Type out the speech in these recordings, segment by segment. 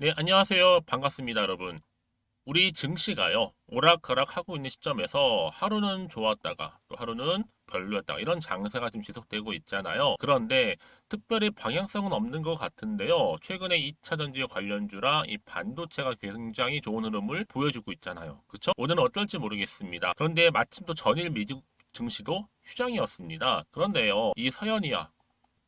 네, 안녕하세요. 반갑습니다, 여러분. 우리 증시가요, 오락가락하고 있는 시점에서 하루는 좋았다가 또 하루는 별로였다가 이런 장세가 지금 지속되고 있잖아요. 그런데 특별히 방향성은 없는 것 같은데요. 최근에 2차 전지 관련주랑 이 반도체가 굉장히 좋은 흐름을 보여주고 있잖아요. 그쵸? 오늘은 어떨지 모르겠습니다. 그런데 마침 또 전일 미국 증시도 휴장이었습니다. 그런데요, 이 서현이와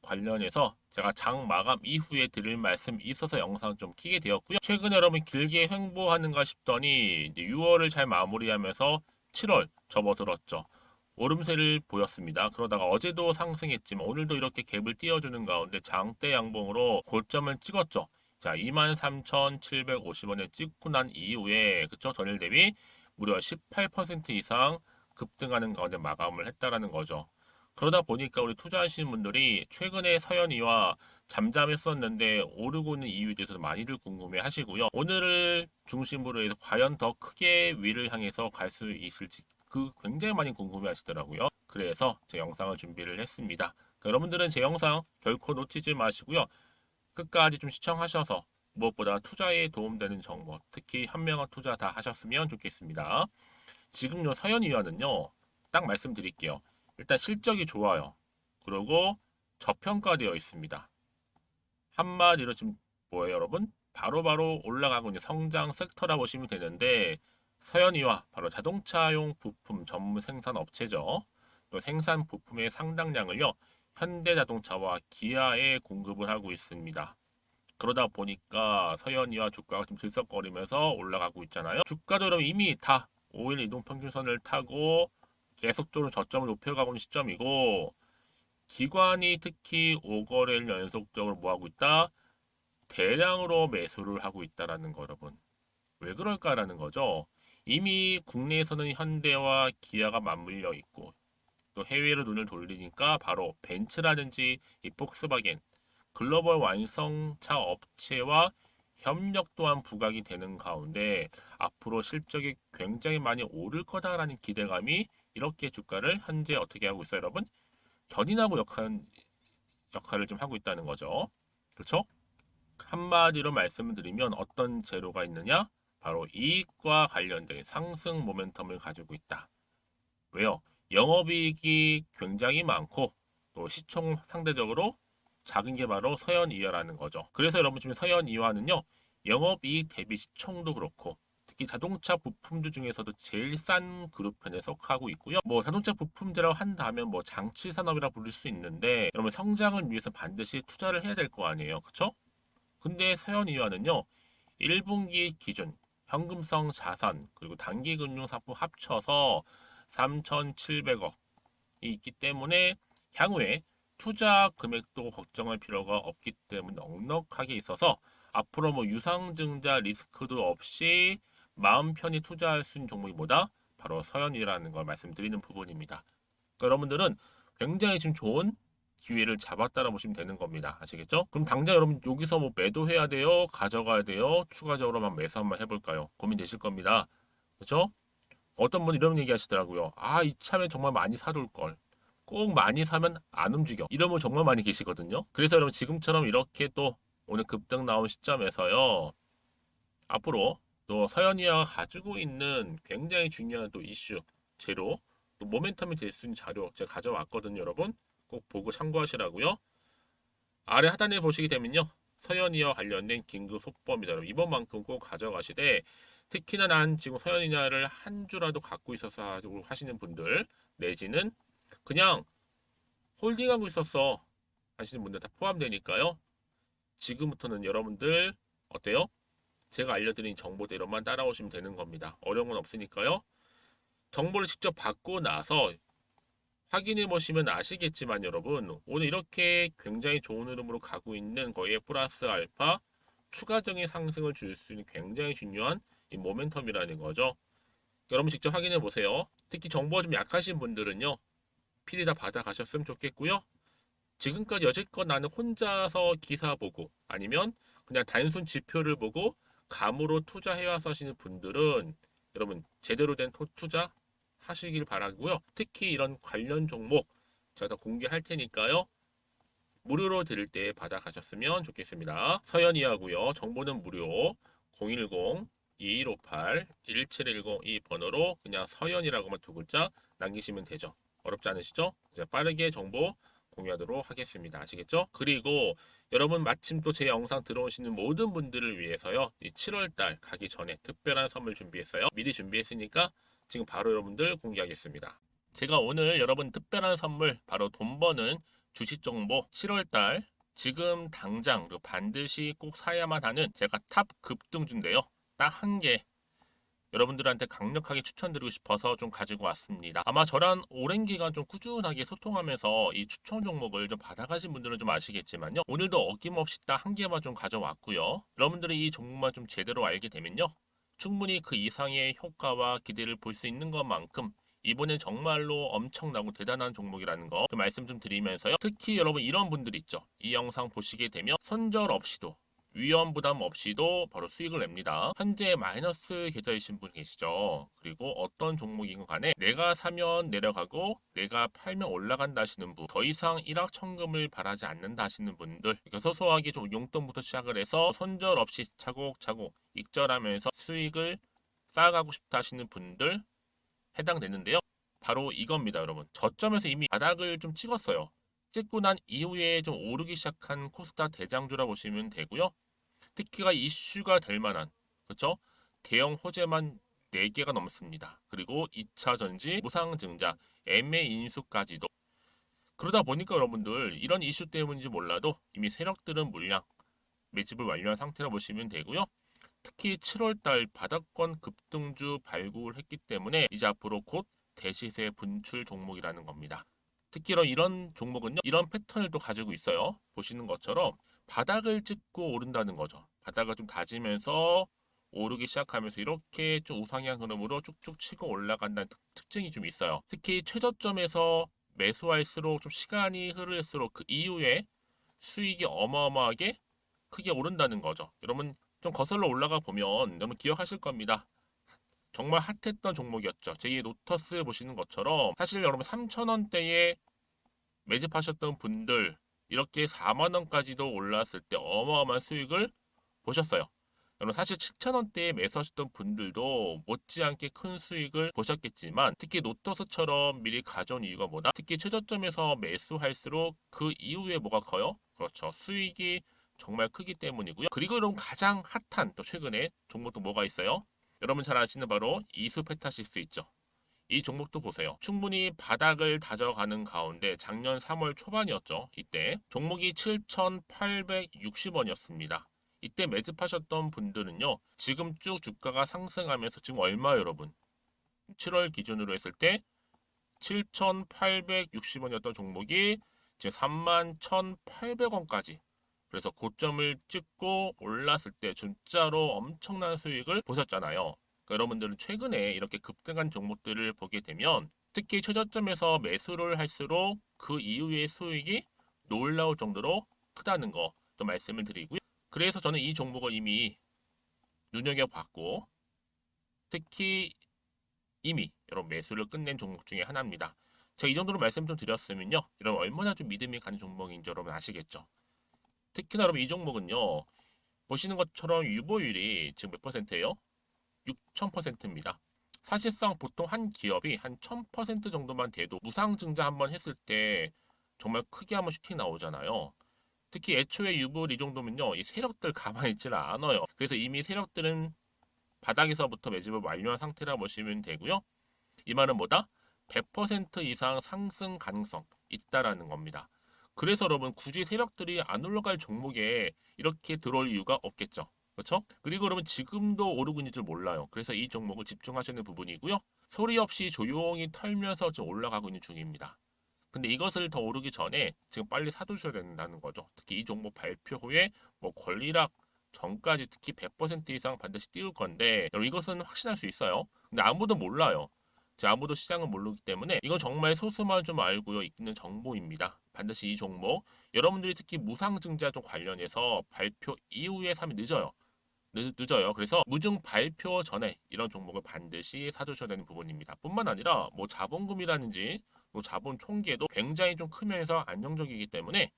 관련해서 제가 장 마감 이후에 드릴 말씀이 있어서 영상 좀 키게 되었고요. 최근에 여러분 길게 횡보하는가 싶더니 이제 6월을 잘 마무리하면서 7월 접어들었죠. 오름세를 보였습니다. 그러다가 어제도 상승했지만 오늘도 이렇게 갭을 띄워주는 가운데 장대 양봉으로 고점을 찍었죠. 자, 23,750원에 찍고 난 이후에 그쵸? 전일 대비 무려 18% 이상 급등하는 가운데 마감을 했다라는 거죠. 그러다 보니까 우리 투자하시는 분들이 최근에 서현이와 잠잠했었는데 오르고 있는 이유에 대해서 많이들 궁금해 하시고요. 오늘을 중심으로 해서 과연 더 크게 위를 향해서 갈 수 있을지 굉장히 많이 궁금해 하시더라고요. 그래서 제 영상을 준비를 했습니다. 그러니까 여러분들은 제 영상 결코 놓치지 마시고요. 끝까지 좀 시청하셔서 무엇보다 투자에 도움되는 정보, 특히 현명한 투자 다 하셨으면 좋겠습니다. 지금 요 서현이와는요, 딱 말씀드릴게요. 일단 실적이 좋아요. 그리고 저평가되어 있습니다. 한마디로 지금 뭐예요, 여러분? 바로바로 올라가고 있는 성장 섹터라 보시면 되는데, 서현이와 바로 자동차용 부품 전문 생산 업체죠. 또 생산 부품의 상당량을요, 현대자동차와 기아에 공급을 하고 있습니다. 그러다 보니까 서현이와 주가가 좀 들썩거리면서 올라가고 있잖아요. 주가도 그럼 이미 다 5일 이동평균선을 타고 계속적으로 저점을 높여가고 있는 시점이고, 기관이 특히 5거래일 연속적으로 뭐 하고 있다? 대량으로 매수를 하고 있다라는 거, 여러분. 왜 그럴까라는 거죠. 이미 국내에서는 현대와 기아가 맞물려 있고, 또 해외로 눈을 돌리니까 바로 벤츠라든지 이 폭스바겐, 글로벌 완성차 업체와 협력 또한 부각이 되는 가운데 앞으로 실적이 굉장히 많이 오를 거다라는 기대감이 이렇게 주가를 현재 어떻게 하고 있어요, 여러분? 견인하고 역할을 좀 하고 있다는 거죠. 그렇죠? 한마디로 말씀을 드리면 어떤 재료가 있느냐? 바로 이익과 관련된 상승 모멘텀을 가지고 있다. 왜요? 영업이익이 굉장히 많고 또 시총 상대적으로 작은 게 바로 서현이화라는 거죠. 그래서 여러분 지금 서현이화는요, 영업이익 대비 시총도 그렇고 특히 자동차 부품주 중에서도 제일 싼 그룹 편에 속하고 있고요. 뭐 자동차 부품주라고 한다면 뭐 장치 산업이라 부를 수 있는데 여러분 성장을 위해서 반드시 투자를 해야 될 거 아니에요. 그쵸? 근데 서현이화는요, 1분기 기준 현금성 자산 그리고 단기금융사포 합쳐서 3,700억이 있기 때문에 향후에 투자 금액도 걱정할 필요가 없기 때문에 넉넉하게 있어서 앞으로 뭐 유상증자 리스크도 없이 마음 편히 투자할 수 있는 종목이 뭐다? 바로 서현이라는 걸 말씀드리는 부분입니다. 그러니까 여러분들은 굉장히 지금 좋은 기회를 잡았다라 보시면 되는 겁니다. 아시겠죠? 그럼 당장 여러분 여기서 뭐 매도해야 돼요? 가져가야 돼요? 추가적으로만 매수 한번 해볼까요? 고민되실 겁니다. 그렇죠? 어떤 분이 이런 얘기 하시더라고요. 아, 이참에 정말 많이 사둘 걸. 꼭 많이 사면 안 움직여. 이런 분 정말 많이 계시거든요. 그래서 여러분 지금처럼 이렇게 또 오늘 급등 나온 시점에서요. 앞으로 또 서현이가 가지고 있는 굉장히 중요한 또 이슈, 재료, 또 모멘텀이 될 수 있는 자료 제가 가져왔거든요, 여러분. 꼭 보고 참고하시라고요. 아래 하단에 보시게 되면요. 서현이와 관련된 긴급 속보입니다. 여러분 이번만큼 꼭 가져가시되 특히나 난 지금 서현이냐를 한 주라도 갖고 있어서 하시는 분들 내지는 그냥 홀딩하고 있었어 하시는 분들 다 포함되니까요. 지금부터는 여러분들 어때요? 제가 알려드린 정보대로만 따라오시면 되는 겁니다. 어려운 건 없으니까요. 정보를 직접 받고 나서 확인해 보시면 아시겠지만 여러분 오늘 이렇게 굉장히 좋은 흐름으로 가고 있는 거기에 플러스 알파 추가적인 상승을 줄 수 있는 굉장히 중요한 이 모멘텀이라는 거죠. 여러분 직접 확인해 보세요. 특히 정보가 좀 약하신 분들은요. PD 다 받아 가셨으면 좋겠고요. 지금까지 여지껏 나는 혼자서 기사 보고 아니면 그냥 단순 지표를 보고 감으로 투자해와서 하시는 분들은 여러분 제대로 된 투자 하시길 바라고요. 특히 이런 관련 종목 제가 다 공개할 테니까요. 무료로 드릴 때 받아가셨으면 좋겠습니다. 서연이하고요. 정보는 무료 010-2158-1710 이 번호로 그냥 서연이라고만 두 글자 남기시면 되죠. 어렵지 않으시죠? 이제 빠르게 정보 공유하도록 하겠습니다. 아시겠죠? 그리고 여러분 마침 또 제 영상 들어오시는 모든 분들을 위해서요. 이 7월달 가기 전에 특별한 선물 준비했어요. 미리 준비했으니까 지금 바로 여러분들 공개하겠습니다. 제가 오늘 여러분 특별한 선물 바로 돈 버는 주식 정보 7월달 지금 당장 그리고 반드시 꼭 사야만 하는 제가 탑 급등주인데요. 딱 한 개 여러분들한테 강력하게 추천드리고 싶어서 좀 가지고 왔습니다. 아마 저랑 오랜 기간 좀 꾸준하게 소통하면서 이 추천 종목을 좀 받아가신 분들은 좀 아시겠지만요. 오늘도 어김없이 딱 한 개만 좀 가져왔고요. 여러분들이 이 종목만 좀 제대로 알게 되면요. 충분히 그 이상의 효과와 기대를 볼 수 있는 것만큼 이번엔 정말로 엄청나고 대단한 종목이라는 거 말씀 좀 드리면서요. 특히 여러분 이런 분들 있죠. 이 영상 보시게 되면 손절 없이도 위험 부담 없이도 바로 수익을 냅니다. 현재 마이너스 계좌이신 분 계시죠? 그리고 어떤 종목이건 간에 내가 사면 내려가고 내가 팔면 올라간다 하시는 분, 더 이상 일확천금을 바라지 않는다 하시는 분들, 그러니까 소소하게 좀 용돈부터 시작을 해서 손절 없이 차곡차곡 익절하면서 수익을 쌓아가고 싶다 하시는 분들 해당되는데요. 바로 이겁니다, 여러분. 저점에서 이미 바닥을 좀 찍었어요. 찍고 난 이후에 좀 오르기 시작한 코스닥 대장주라 보시면 되고요. 특히가 이슈가 될 만한 그렇죠? 대형 호재만 4개가 넘습니다. 그리고 2차 전지, 무상증자, MA 인수까지도. 그러다 보니까 여러분들 이런 이슈 때문인지 몰라도 이미 세력들은 물량 매집을 완료한 상태라 보시면 되고요. 특히 7월달 바닥권 급등주 발굴했기 때문에 이제 앞으로 곧 대시세 분출 종목이라는 겁니다. 특히 이런 종목은요, 이런 패턴을 또 가지고 있어요. 보시는 것처럼 바닥을 찍고 오른다는 거죠. 바닥을 좀 다지면서 오르기 시작하면서 이렇게 좀 우상향 흐름으로 쭉쭉 치고 올라간다는 특징이 좀 있어요. 특히 최저점에서 매수할수록 좀 시간이 흐를수록 그 이후에 수익이 어마어마하게 크게 오른다는 거죠. 여러분 좀 거슬러 올라가 보면 여러분 기억하실 겁니다. 정말 핫했던 종목이었죠. 제2의 노터스 보시는 것처럼 사실 여러분 3,000원대에 매집하셨던 분들 이렇게 4만 원까지도 올랐을 때 어마어마한 수익을 보셨어요. 여러분 사실 7,000원대에 매수하셨던 분들도 못지않게 큰 수익을 보셨겠지만 특히 노터스처럼 미리 가져온 이유가 뭐다? 특히 최저점에서 매수할수록 그 이후에 뭐가 커요? 그렇죠. 수익이 정말 크기 때문이고요. 그리고 여러분 가장 핫한 또 최근에 종목도 뭐가 있어요? 여러분 잘 아시는 바로 이수페타시스 있죠. 이 종목도 보세요. 충분히 바닥을 다져가는 가운데 작년 3월 초반이었죠. 이때 종목이 7,860원이었습니다. 이때 매집하셨던 분들은요. 지금 쭉 주가가 상승하면서 지금 얼마 여러분? 7월 기준으로 했을 때 7,860원이었던 종목이 지금 31,800원까지 그래서 고점을 찍고 올랐을 때 진짜로 엄청난 수익을 보셨잖아요. 그러니까 여러분들은 최근에 이렇게 급등한 종목들을 보게 되면 특히 최저점에서 매수를 할수록 그 이후의 수익이 놀라울 정도로 크다는 거 또 말씀을 드리고요. 그래서 저는 이 종목을 이미 눈여겨봤고 특히 이미 여러분 매수를 끝낸 종목 중에 하나입니다. 제가 이 정도로 말씀 좀 드렸으면요. 여러분 얼마나 좀 믿음이 가는 종목인지 여러분 아시겠죠? 특히나 여러분 이 종목은요. 보시는 것처럼 유보율이 지금 몇 퍼센트예요? 6,000%입니다. 사실상 보통 한 기업이 한 1,000% 정도만 돼도 무상증자 한번 했을 때 정말 크게 한번 슈팅 나오잖아요. 특히 애초에 유보율 이 정도면요. 이 세력들 가만히 있지는 않아요. 그래서 이미 세력들은 바닥에서부터 매집을 완료한 상태라 보시면 되고요. 이 말은 뭐다? 100% 이상 상승 가능성 있다라는 겁니다. 그래서 여러분 굳이 세력들이 안 올라갈 종목에 이렇게 들어올 이유가 없겠죠. 그렇죠? 그리고 여러분 지금도 오르고 있는 줄 몰라요. 그래서 이 종목을 집중하시는 부분이고요. 소리 없이 조용히 털면서 지금 올라가고 있는 중입니다. 근데 이것을 더 오르기 전에 지금 빨리 사두셔야 된다는 거죠. 특히 이 종목 발표 후에 뭐 권리락 전까지 특히 100% 이상 반드시 띄울 건데 여러분 이것은 확신할 수 있어요. 근데 아무도 몰라요. 아무도 시장을 모르기 때문에 이건 정말 소수만 좀 알고 있는 정보입니다. 반드시 이 종목 여러분들이 특히 무상증자 쪽 관련해서 발표 이후에 사면 늦어요. 늦어요. 그래서 무증 발표 전에 이런 종목을 반드시 사두셔야 되는 부분입니다. 뿐만 아니라 뭐 자본금이라든지 뭐 자본 총계도 굉장히 좀 크면서 안정적이기 때문에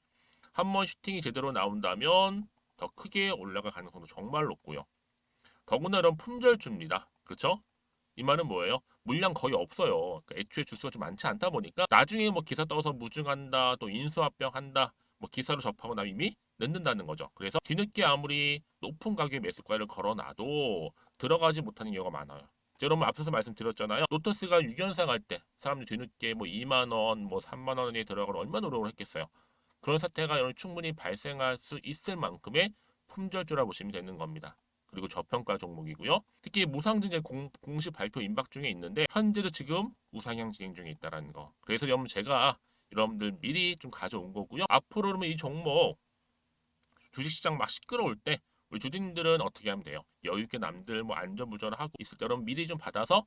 한번 슈팅이 제대로 나온다면 더 크게 올라갈 가능성도 정말 높고요. 더구나 이런 품절주입니다. 그쵸? 이 말은 뭐예요? 물량 거의 없어요. 그러니까 애초에 주수가 좀 많지 않다 보니까 나중에 뭐 기사 떠서 무증한다, 또 인수합병한다, 뭐 기사로 접하고 나면 이미 늦는다는 거죠. 그래서 뒤늦게 아무리 높은 가격의 매수가를 걸어놔도 들어가지 못하는 경우가 많아요. 여러분 앞서서 말씀드렸잖아요. 로터스가 6연상 할 때 사람들이 뒤늦게 뭐 2만 원, 뭐 3만 원에 들어가러 얼마나 노력을 했겠어요. 그런 사태가 여러분 충분히 발생할 수 있을 만큼의 품절주라 보시면 되는 겁니다. 그리고 저평가 종목이고요. 특히 무상증자 공식 발표 임박 중에 있는데 현재도 지금 우상향 진행 중에 있다는 거. 그래서 여러분 제가 여러분들 미리 좀 가져온 거고요. 앞으로 그러면 이 종목 주식시장 막 시끄러울 때 우리 주주님들은 어떻게 하면 돼요? 여유 있게 남들 뭐 안전부전을 하고 있을 때 여러분 미리 좀 받아서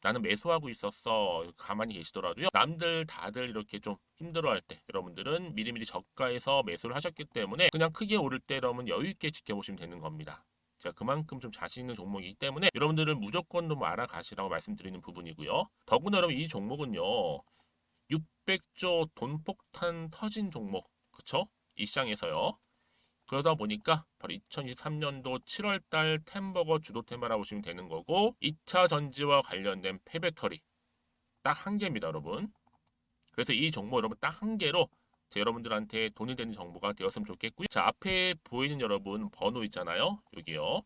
나는 매수하고 있었어. 가만히 계시더라도요. 남들 다들 이렇게 좀 힘들어할 때 여러분들은 미리미리 저가에서 매수를 하셨기 때문에 그냥 크게 오를 때 여러분 여유 있게 지켜보시면 되는 겁니다. 제가 그만큼 좀 자신 있는 종목이기 때문에 여러분들은 무조건 좀 알아가시라고 말씀드리는 부분이고요. 더구나 여러분 이 종목은요. 600조 돈폭탄 터진 종목. 그쵸? 이 시장에서요. 그러다 보니까 바로 2023년도 7월달 템버거 주도 테마라고 보시면 되는 거고 2차 전지와 관련된 폐배터리 딱 한 개입니다, 여러분. 그래서 이 정보 여러분 딱 한 개로 여러분들한테 돈이 되는 정보가 되었으면 좋겠고요. 자, 앞에 보이는 여러분 번호 있잖아요. 여기요.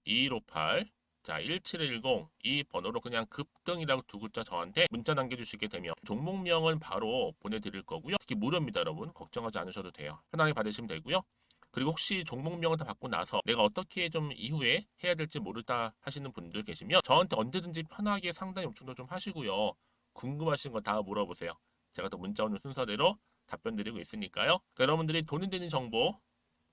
010-2158 자, 1710 이 번호로 그냥 급등이라고 두 글자 저한테 문자 남겨주시게 되면 종목명은 바로 보내드릴 거고요. 특히 무료입니다, 여러분. 걱정하지 않으셔도 돼요. 편하게 받으시면 되고요. 그리고 혹시 종목명을 다 받고 나서 내가 어떻게 좀 이후에 해야 될지 모르다 하시는 분들 계시면 저한테 언제든지 편하게 상담 요청도 좀 하시고요. 궁금하신 거 다 물어보세요. 제가 또 문자 오는 순서대로 답변 드리고 있으니까요. 그러니까 여러분들이 돈이 되는 정보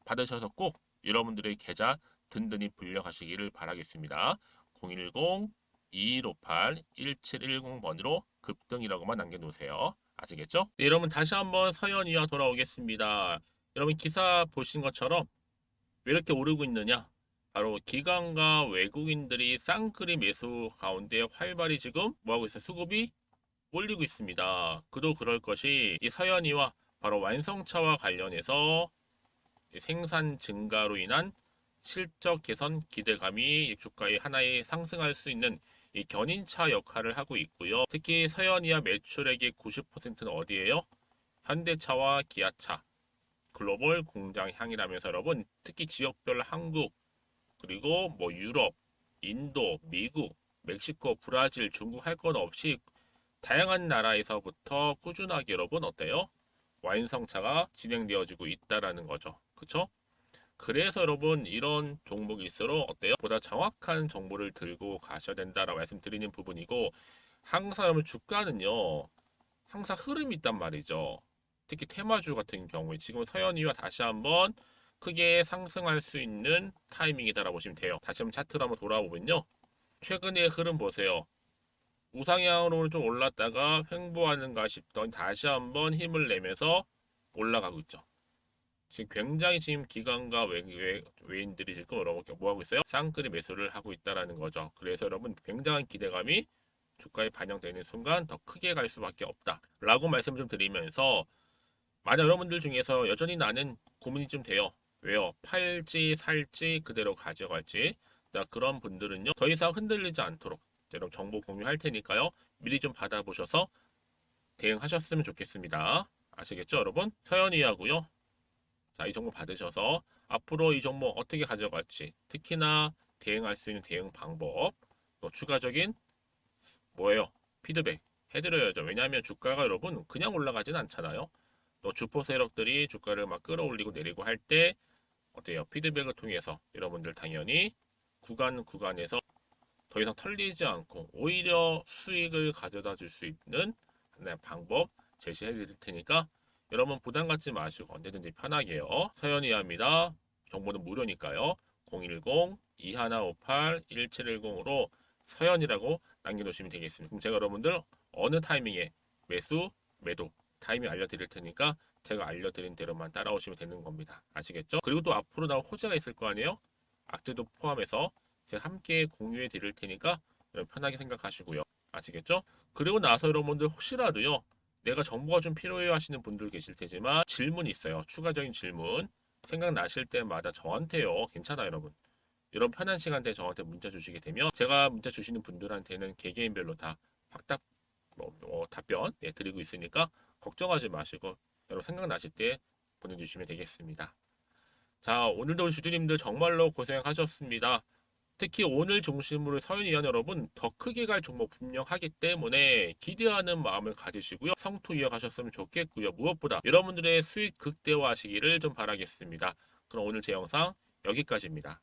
받으셔서 꼭 여러분들의 계좌 든든히 불려가시기를 바라겠습니다. 010-2158-1710번으로 급등이라고만 남겨놓으세요. 아시겠죠? 네, 여러분 다시 한번 서연이와 돌아오겠습니다. 여러분 기사 보신 것처럼 왜 이렇게 오르고 있느냐? 바로 기관과 외국인들이 쌍끌이 매수 가운데 활발히 지금 뭐하고 있어요? 수급이 몰리고 있습니다. 그도 그럴 것이 이 서연이와 바로 완성차와 관련해서 생산 증가로 인한 실적 개선 기대감이 주가의 하나의 상승할 수 있는 이 견인차 역할을 하고 있고요. 특히 서연이와 매출액의 90%는 어디예요? 현대차와 기아차, 글로벌 공장 향이라면서 여러분 특히 지역별 한국 그리고 뭐 유럽, 인도, 미국, 멕시코, 브라질, 중국 할 것 없이 다양한 나라에서부터 꾸준하게 여러분 어때요? 완성차가 진행되어지고 있다라는 거죠. 그쵸? 그래서 여러분 이런 종목일수록 어때요? 보다 정확한 정보를 들고 가셔야 된다라고 말씀드리는 부분이고 항상 여러분 주가는요. 항상 흐름이 있단 말이죠. 특히 테마주 같은 경우에 지금 서연이와 다시 한번 크게 상승할 수 있는 타이밍이다라고 보시면 돼요. 다시 한번 차트로 한번 돌아보면요. 최근의 흐름 보세요. 우상향으로 좀 올랐다가 횡보하는가 싶더니 다시 한번 힘을 내면서 올라가고 있죠. 지금 굉장히 지금 기관과 외인들이 지금 여러분 뭐 하고 있어요? 쌍끌이 매수를 하고 있다라는 거죠. 그래서 여러분 굉장한 기대감이 주가에 반영되는 순간 더 크게 갈 수밖에 없다라고 말씀을 좀 드리면서 만약 여러분들 중에서 여전히 나는 고민이 좀 돼요. 왜요? 팔지 살지 그대로 가져갈지. 자, 그런 분들은요. 더 이상 흔들리지 않도록 여러분 정보 공유할 테니까요. 미리 좀 받아보셔서 대응하셨으면 좋겠습니다. 아시겠죠, 여러분? 서연이하고요. 자, 이 정보 받으셔서 앞으로 이 정보 어떻게 가져갈지, 특히나 대응할 수 있는 대응 방법, 또 추가적인 뭐예요? 피드백 해드려야죠. 왜냐하면 주가가 여러분 그냥 올라가진 않잖아요. 또 주포 세력들이 주가를 막 끌어올리고 내리고 할 때 어때요? 피드백을 통해서 여러분들 당연히 구간에서 더 이상 털리지 않고 오히려 수익을 가져다 줄 수 있는 하나의 방법 제시해 드릴 테니까 여러분 부담 갖지 마시고 언제든지 편하게요. 서연이합니다. 정보는 무료니까요. 010-2158-1710으로 서연이라고 남겨놓으시면 되겠습니다. 그럼 제가 여러분들 어느 타이밍에 매수, 매도 타이밍 알려드릴 테니까 제가 알려드린 대로만 따라오시면 되는 겁니다. 아시겠죠? 그리고 또 앞으로 나올 호재가 있을 거 아니에요? 악재도 포함해서 제가 함께 공유해 드릴 테니까 여러분 편하게 생각하시고요. 아시겠죠? 그리고 나서 여러분들 혹시라도요. 내가 정보가 좀 필요해요 하시는 분들 계실 테지만 질문이 있어요. 추가적인 질문. 생각나실 때마다 저한테요. 괜찮아요, 여러분. 이런 편한 시간대에 저한테 문자 주시게 되면 제가 문자 주시는 분들한테는 개개인별로 다 확답 답변 드리고 있으니까 걱정하지 마시고 여러분 생각나실 때 보내주시면 되겠습니다. 자, 오늘도 우리 주주님들 정말로 고생하셨습니다. 특히 오늘 중심으로 서윤이연 여러분 더 크게 갈 종목 분명하기 때문에 기대하는 마음을 가지시고요. 성투 이어가셨으면 좋겠고요. 무엇보다 여러분들의 수익 극대화하시기를 좀 바라겠습니다. 그럼 오늘 제 영상 여기까지입니다.